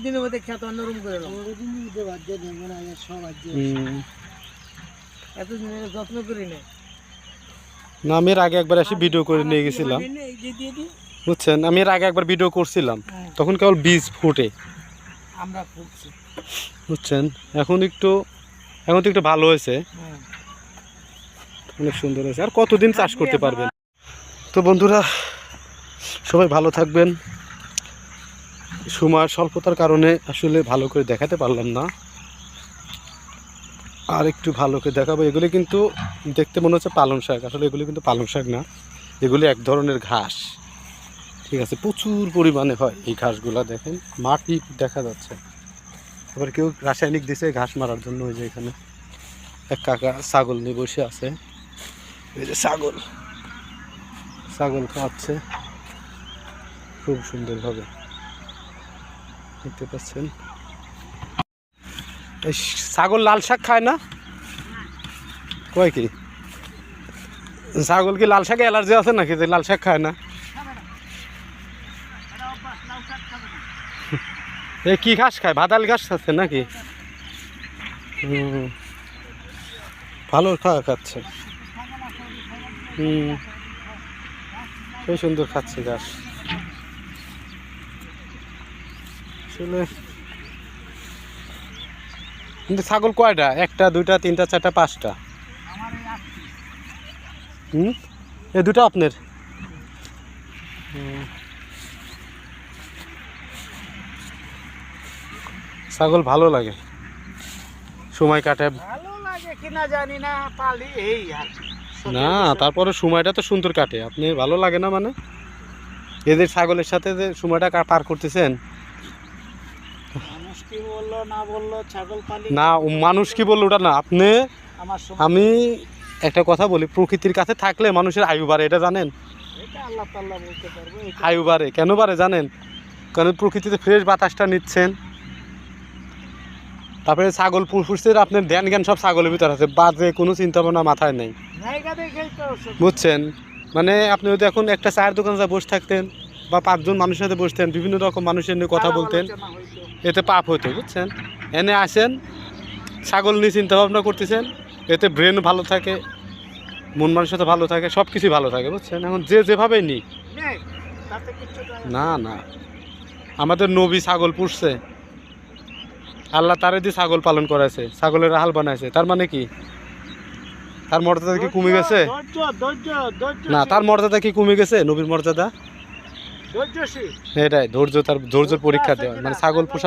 দিনের মধ্যে খেত অন্যরকম করে নাও। এত দিনের যত্ন করি না। না আমি এর আগে একবার এসে ভিডিও করে নিয়ে গেছিলাম, বুঝছেন। আমি এর আগে একবার ভিডিও করছিলাম, তখন কেবল বীজ ফুটে, আমরা ফুটছি, বুঝছেন। এখন তো একটু ভালো হয়েছে, অনেক সুন্দর হয়েছে। আর কতদিন চাষ করতে পারবেন? তো বন্ধুরা সবাই ভালো থাকবেন। সময় স্বল্পতার কারণে আসলে ভালো করে দেখাতে পারলাম না, আর একটু ভালো করে দেখাবো। এগুলি কিন্তু দেখতে মনে হচ্ছে পালং শাক, আসলে এগুলি কিন্তু পালং শাক না, এগুলি এক ধরনের ঘাস, ঠিক আছে। প্রচুর পরিমাণে হয় এই ঘাসগুলা, দেখেন মাটি দেখা যাচ্ছে। আবার কেউ রাসায়নিক দিছে ঘাস মারার জন্য। ওই যে এখানে এক কাকা ছাগল নিয়ে বসে আছে, এই যে ছাগল খাওয়াচ্ছে খুব সুন্দরভাবে, দেখতে পাচ্ছেন। এই ছাগল লাল শাক খায় না? কয় কি ছাগল কি লাল শাকে অ্যালার্জি আছে নাকি যে লাল শাক খায় না? এ কি ঘাস খায়? ভাদাল ঘাস আছে নাকি? ভালো খাচ্ছে। সেই সুন্দর খাচ্ছে ঘাস। আসলে কিন্তু ছাগল কয়টা? একটা, দুইটা, তিনটা, চারটা, পাঁচটা? এই দুটো আপনার? ছাগল ভালো লাগে, সময় কাটে। ভালো লাগে কিনা জানি না, পালি এই আর। না তারপরে সময়টা তো সুন্দর কাটে, আপনি ভালো লাগে না মানে? এদের ছাগলের সাথে যে সময়টা পার করতেছেন, মানুষ কি বললো না বললো, ছাগল পালি না মানুষ কি বললো ওটা না, আপনি আমি একটা কথা বলি, প্রকৃতির কাছে থাকলে মানুষের আয়ু বাড়ে, এটা জানেন? এটা আল্লাহ তাআলা বলতে পারবো। আয়ু বাড়ে কেন বাড়ে জানেন? কারণ প্রকৃতিতে ফ্রেশ বাতাসটা নিচ্ছেন। তারপরে ছাগল পুষতে আপনার ধ্যান জ্ঞান সব ছাগলের ভিতর আছে, বাজে কোনো চিন্তা ভাবনা মাথায় নেই, বুঝছেন। মানে আপনি যদি এখন একটা চায়ের দোকান যা বসে থাকতেন, বা 5 জন মানুষের সাথে বসতেন, বিভিন্ন রকম মানুষের নিয়ে কথা বলতেন, এতে পাপ হইতো, বুঝছেন। এনে আসেন, ছাগল নিয়ে চিন্তা ভাবনা করতেছেন, এতে ব্রেন ভালো থাকে, মন মানসিকতা ভালো থাকে, সব কিছুই ভালো থাকে, বুঝছেন। এখন যে যেভাবেই নিক না না, আমাদের নবী ছাগল পুষছে, আল্লাহ তারে দিয়ে ছাগল পালন করাছে, ছাগলের হাল বানাইছে, তার মানে কি তার মর্যাদা কি কমে গেছে? না, তার মর্যাদা কি কমে গেছে? নবীর মর্যাদা এটাই ধৈর্য, তার ধৈর্যের পরীক্ষা দেওয়া, মানে ছাগল পোষা